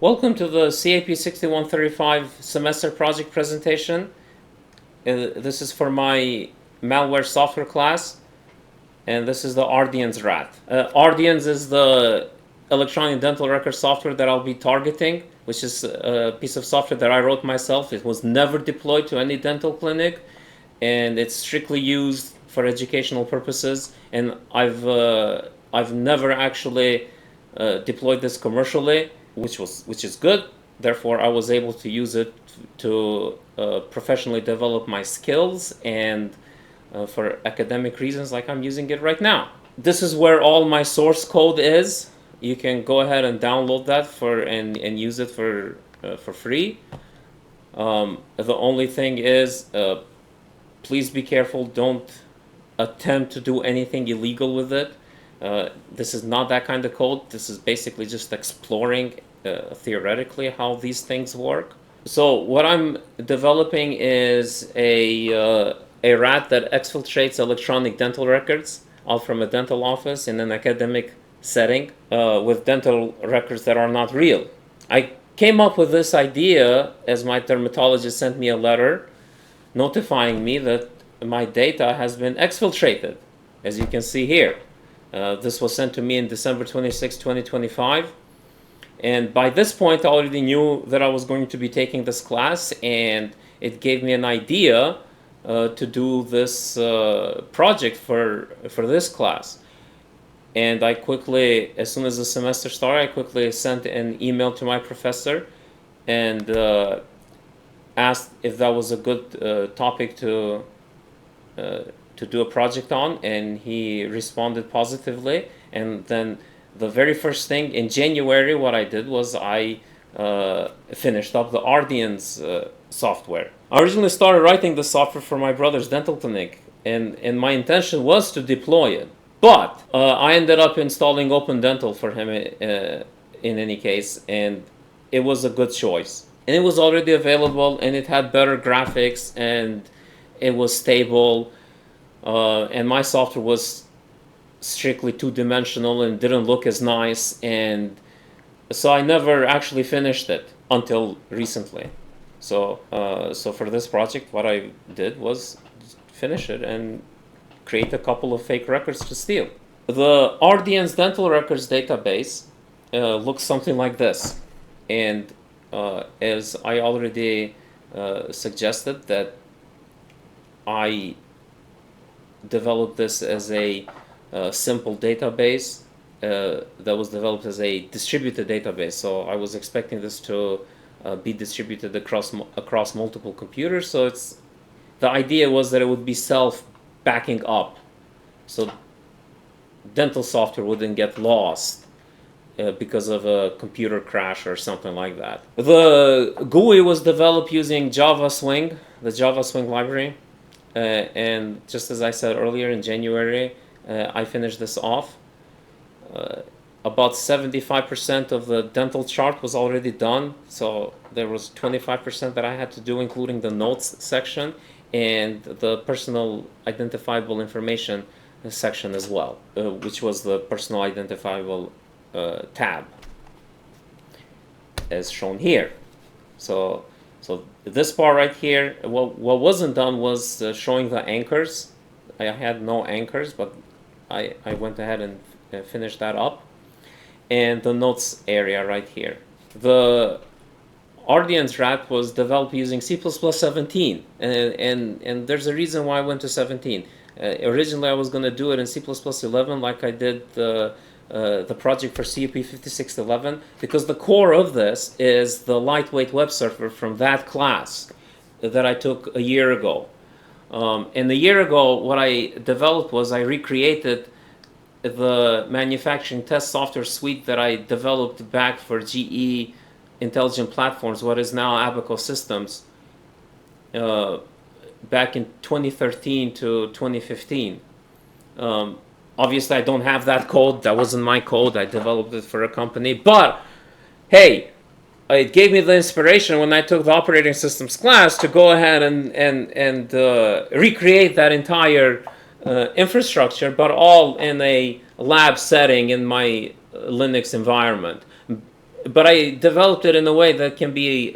Welcome to the CAP 6135 semester project presentation. This is for my malware software class, and this is the ARDIANS RAT. ARDIANS is the electronic dental record software that I'll be targeting, which is a piece of software that I wrote myself. It was never deployed to any dental clinic, and it's strictly used for educational purposes. And I've never actually deployed this commercially, which is good. Therefore, I was able to use it to professionally develop my skills and for academic reasons, like I'm using it right now. This is where all my source code is. You can go ahead and download that and use it for free. The only thing is, please be careful. Don't attempt to do anything illegal with it. This is not that kind of code. This is basically just exploring theoretically how these things work. So what I'm developing is a rat that exfiltrates electronic dental records out from a dental office in an academic setting with dental records that are not real. I came up with this idea as my dermatologist sent me a letter notifying me that my data has been exfiltrated, as you can see here. This was sent to me in December 26, 2025. And by this point, I already knew that I was going to be taking this class, and it gave me an idea to do this project for this class. And I quickly, as soon as the semester started, I quickly sent an email to my professor and asked if that was a good topic to do a project on, and he responded positively. And then the very first thing in January, what I did was I finished up the ARDIANS software. I originally started writing the software for my brother's dental clinic, and my intention was to deploy it. But I ended up installing Open Dental for him in any case, and it was a good choice. And it was already available, and it had better graphics, and it was stable. And my software was strictly two-dimensional and didn't look as nice, and so I never actually finished it until recently. So for this project, what I did was finish it and create a couple of fake records to steal. The ARDIANS Dental Records database looks something like this, and as I already suggested, that I developed this as a simple database that was developed as a distributed database. So I was expecting this to be distributed across multiple computers. So the idea was that it would be self-backing up, so dental software wouldn't get lost because of a computer crash or something like that. The GUI was developed using Java Swing, the Java Swing library. And just as I said earlier, in January, I finished this off. About 75% of the dental chart was already done, so there was 25% that I had to do, including the notes section and the personal identifiable information section as well, which was the personal identifiable tab, as shown here. So this part right here, what wasn't done was showing the anchors. I had no anchors, but I went ahead and finished that up. And the notes area right here. The ARDIANS RAT was developed using C++ 17, and there's a reason why I went to 17. Originally, I was going to do it in C++ 11, like I did the project for CAP 5611, because the core of this is the lightweight web server from that class that I took a year ago. And a year ago, what I developed was I recreated the manufacturing test software suite that I developed back for GE Intelligent Platforms, what is now Abaco Systems, back in 2013 to 2015. Obviously, I don't have that code. That wasn't my code. I developed it for a company. But, hey, it gave me the inspiration when I took the operating systems class to go ahead and recreate that entire infrastructure, but all in a lab setting in my Linux environment. but I developed it in a way that can be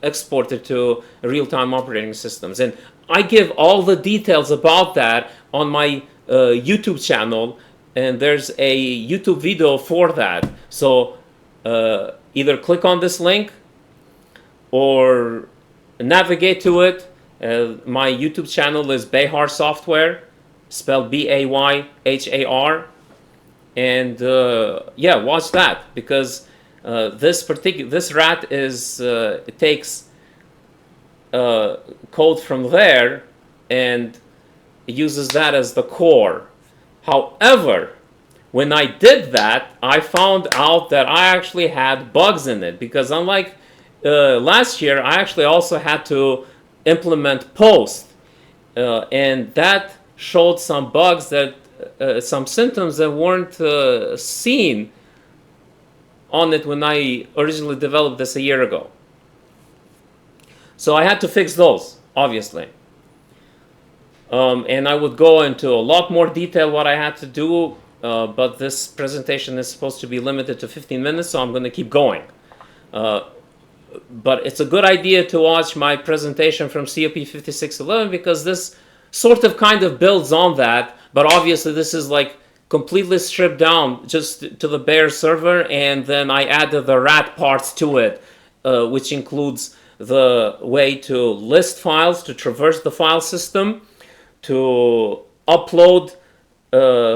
exported to real-time operating systems. And I give all the details about that on my YouTube channel, and there's a YouTube video for that. So either click on this link or navigate to it. My YouTube channel is Bayhar Software, spelled Bayhar, and yeah, watch that, because this rat is it takes code from there and uses that as the core. However, when I did that, I found out that I actually had bugs in it, because unlike last year, I actually also had to implement post, and that showed some bugs, that some symptoms that weren't seen on it when I originally developed this a year ago. So I had to fix those, obviously. And I would go into a lot more detail what I had to do, but this presentation is supposed to be limited to 15 minutes, so I'm going to keep going. But it's a good idea to watch my presentation from COP 5611, because this sort of kind of builds on that, but obviously this is like completely stripped down just to the bare server, and then I added the rat parts to it, which includes the way to list files, to traverse the file system, to upload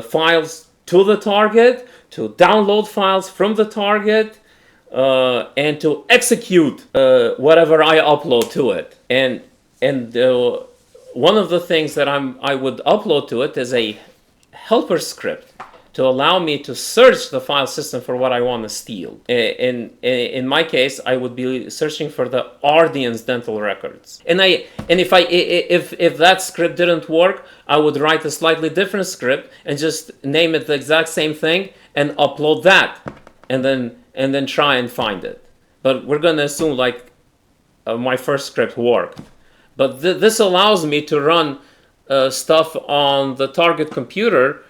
files to the target, to download files from the target, and to execute whatever I upload to it. And one of the things that I would upload to it is a helper script to allow me to search the file system for what I want to steal. In my case, I would be searching for the ARDIANS dental records. And if that script didn't work, I would write a slightly different script and just name it the exact same thing and upload that, and then try and find it. But we're going to assume like my first script worked. But this allows me to run stuff on the target computer,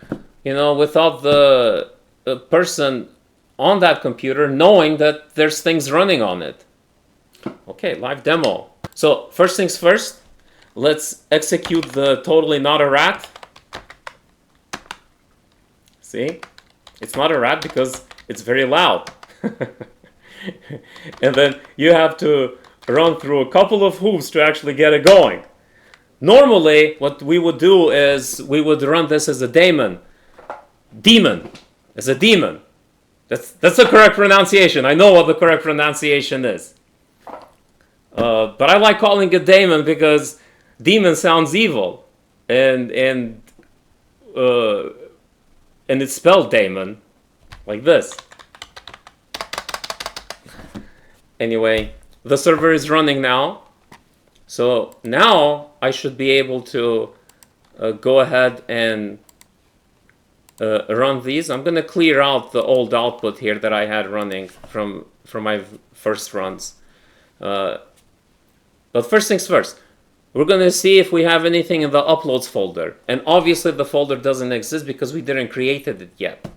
without the person on that computer knowing that there's things running on it. Okay, live demo. So first things first, let's execute the totally not a rat. See, it's not a rat because it's very loud. And then you have to run through a couple of hoops to actually get it going. Normally, what we would do is we would run this as a daemon. As a demon. That's the correct pronunciation. I know what the correct pronunciation is. But I like calling it daemon because demon sounds evil, and it's spelled daemon like this. Anyway, the server is running now, so now I should be able to go ahead and run these. I'm going to clear out the old output here that I had running from my first runs. But first things first, we're going to see if we have anything in the uploads folder. And obviously the folder doesn't exist because we didn't create it yet.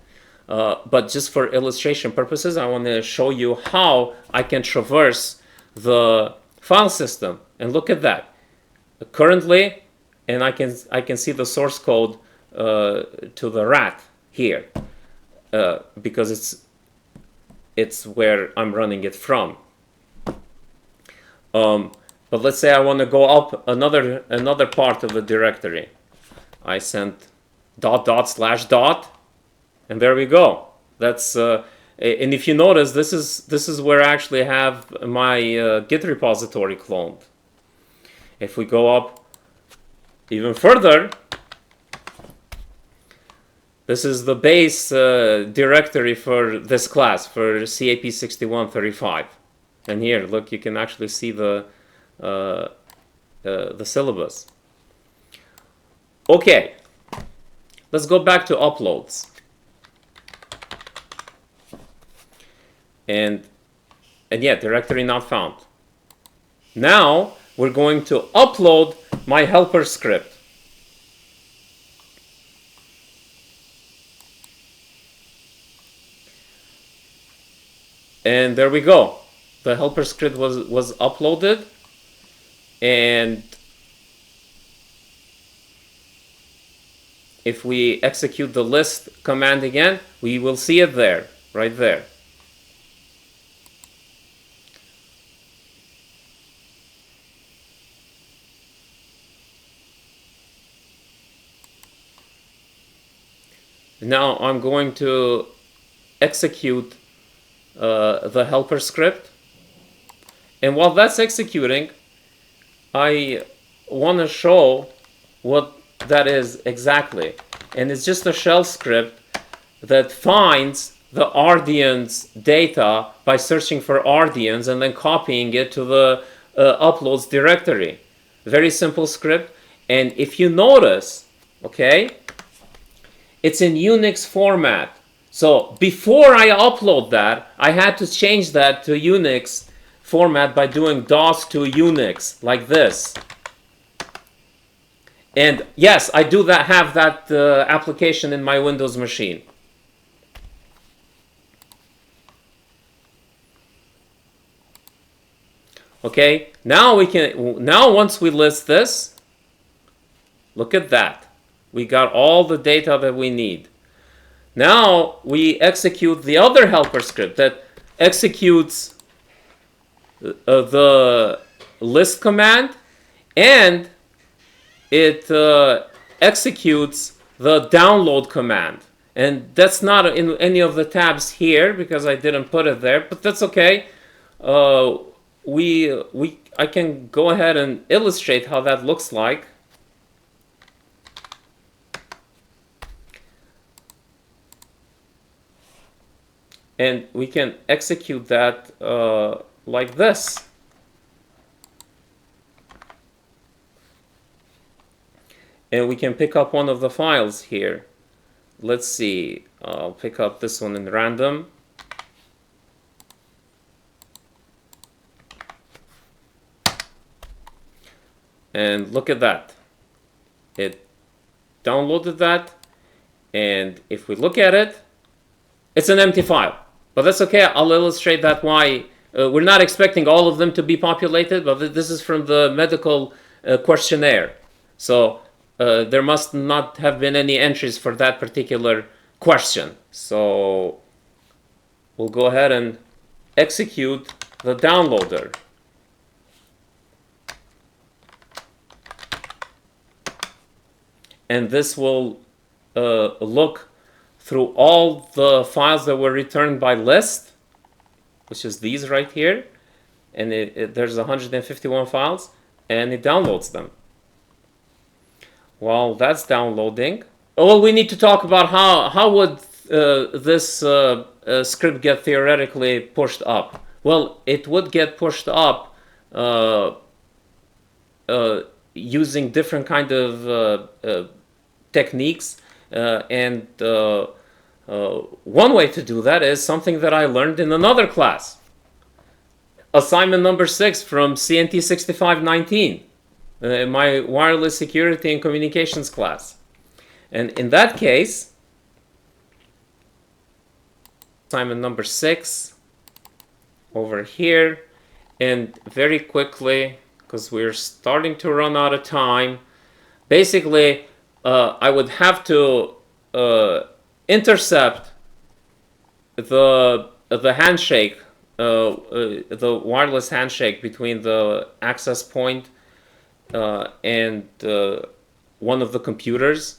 But just for illustration purposes, I want to show you how I can traverse the file system. And look at that. Currently, and I can see the source code to the rat here, because it's where I'm running it from. But let's say I want to go up another part of the directory. I sent ... and there we go. That's and if you notice, this is where I actually have my Git repository cloned. If we go up even further, this is the base directory for this class, for CAP 6135. And here, look, you can actually see the syllabus. Okay, let's go back to uploads. And yeah, directory not found. Now we're going to upload my helper script. And there we go. The helper script was uploaded, and if we execute the list command again, we will see it there, right there. Now I'm going to execute the helper script, and while that's executing, I want to show what that is exactly. And it's just a shell script that finds the Ardians data by searching for Ardians and then copying it to the uploads directory. Very simple script. And if you notice, okay, it's in Unix format. So before I upload that, I had to change that to Unix format by doing DOS to Unix, like this. And yes, I do have that application in my Windows machine. Okay, now once we list this, look at that. We got all the data that we need. Now we execute the other helper script that executes the list command, and it executes the download command. And that's not in any of the tabs here because I didn't put it there, but that's okay. I can go ahead and illustrate how that looks like. And we can execute that like this. And we can pick up one of the files here. Let's see, I'll pick up this one in random. And look at that. It downloaded that. And if we look at it, it's an empty file. But that's okay. I'll illustrate that why. We're not expecting all of them to be populated, but this is from the medical questionnaire. So there must not have been any entries for that particular question. So we'll go ahead and execute the downloader. And this will look through all the files that were returned by list, which is these right here. And there's 151 files, and it downloads them. While that's downloading, well, we need to talk about how would this script get theoretically pushed up. Well, it would get pushed up using different kind of techniques, and one way to do that is something that I learned in another class. Assignment number 6 from CNT 6519. My wireless security and communications class. And in that case, assignment number 6 over here, and very quickly, because we're starting to run out of time, basically I would have to intercept the handshake, the wireless handshake between the access point and one of the computers,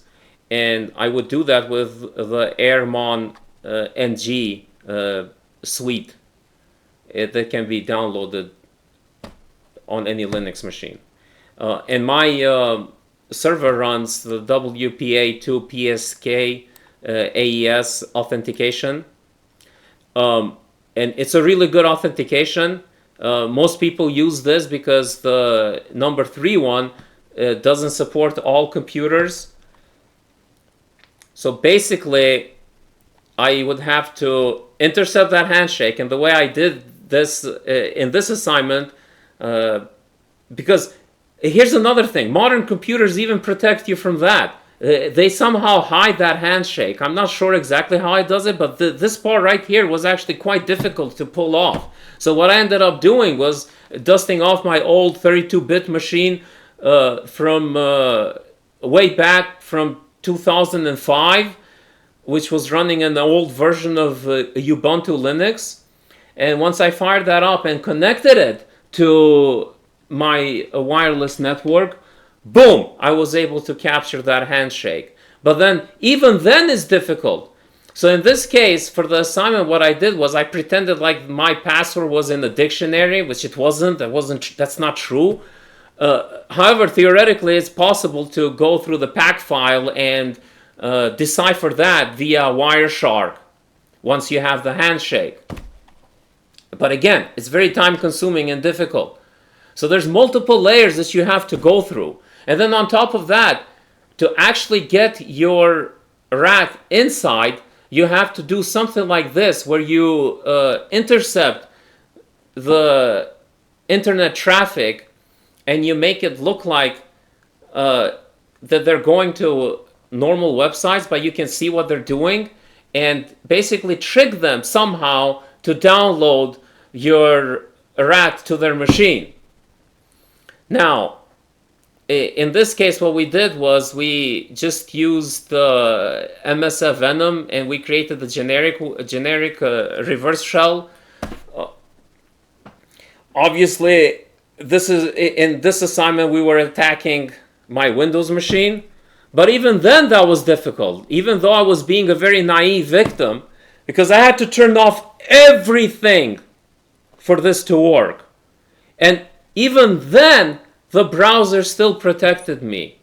and I would do that with the AirMon NG suite that can be downloaded on any Linux machine. And my server runs the WPA2 PSK AES authentication, and it's a really good authentication. Most people use this because the number 3 one doesn't support all computers. So basically, I would have to intercept that handshake. And the way I did this in this assignment, because here's another thing. Modern computers even protect you from that. They somehow hide that handshake. I'm not sure exactly how it does it, but this part right here was actually quite difficult to pull off. So what I ended up doing was dusting off my old 32-bit machine from way back from 2005, which was running an old version of Ubuntu Linux. And once I fired that up and connected it to my wireless network, boom, I was able to capture that handshake. But then, even then is difficult. So in this case, for the assignment, what I did was I pretended like my password was in the dictionary, which it wasn't. That's not true. However, theoretically, it's possible to go through the pack file and decipher that via Wireshark once you have the handshake. But again, it's very time consuming and difficult. So there's multiple layers that you have to go through. And then on top of that, to actually get your rat inside, you have to do something like this, where you intercept the internet traffic and you make it look like that they're going to normal websites, but you can see what they're doing, and basically trick them somehow to download your rat to their machine. Now, in this case, what we did was we just used the MSF Venom, and we created a generic reverse shell. Obviously, in this assignment we were attacking my Windows machine, but even then that was difficult, even though I was being a very naive victim, because I had to turn off everything for this to work. And even then, the browser still protected me.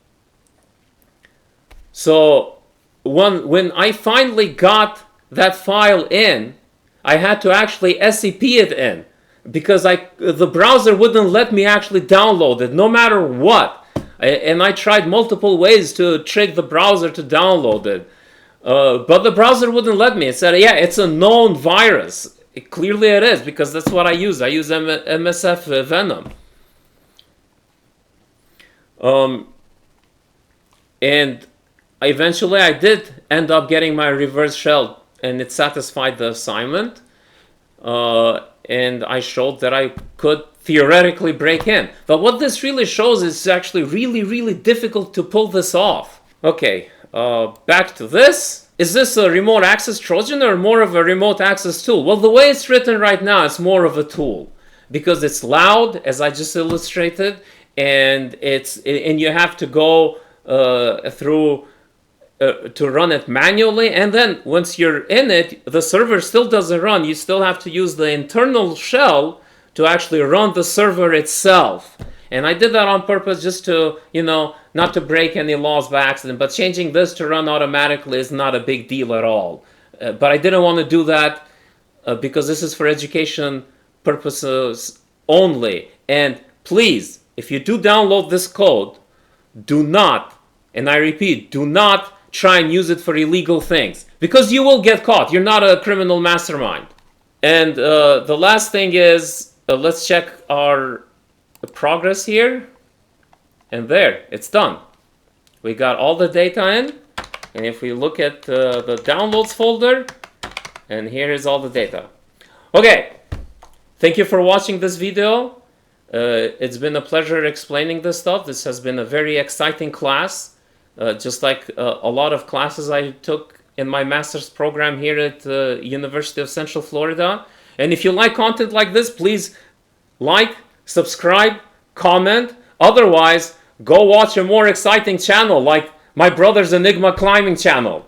So when I finally got that file in, I had to actually SCP it in, because the browser wouldn't let me actually download it, no matter what. And I tried multiple ways to trick the browser to download it. But the browser wouldn't let me. It said, yeah, it's a known virus. Clearly it is, because that's what I use. I use MSF Venom. And eventually I did end up getting my reverse shell, and it satisfied the assignment. And I showed that I could theoretically break in. But what this really shows is actually really, really difficult to pull this off. Okay, back to this. Is this a remote access Trojan or more of a remote access tool? Well, the way it's written right now, it's more of a tool, because it's loud, as I just illustrated, and you have to go through to run it manually, and then once you're in it, the server still doesn't run. You still have to use the internal shell to actually run the server itself. And I did that on purpose, just to, not to break any laws by accident. But changing this to run automatically is not a big deal at all. But I didn't want to do that because this is for education purposes only. And please, if you do download this code, do not, and I repeat, do not try and use it for illegal things, because you will get caught. You're not a criminal mastermind. And the last thing is, let's check our progress here. And there, it's done. We got all the data in. And if we look at the downloads folder, and here is all the data. Okay, thank you for watching this video. It's been a pleasure explaining this stuff. This has been a very exciting class. Just like a lot of classes I took in my master's program here at the University of Central Florida. And if you like content like this, please like, subscribe, comment. Otherwise, go watch a more exciting channel like my brother's Enigma Climbing channel.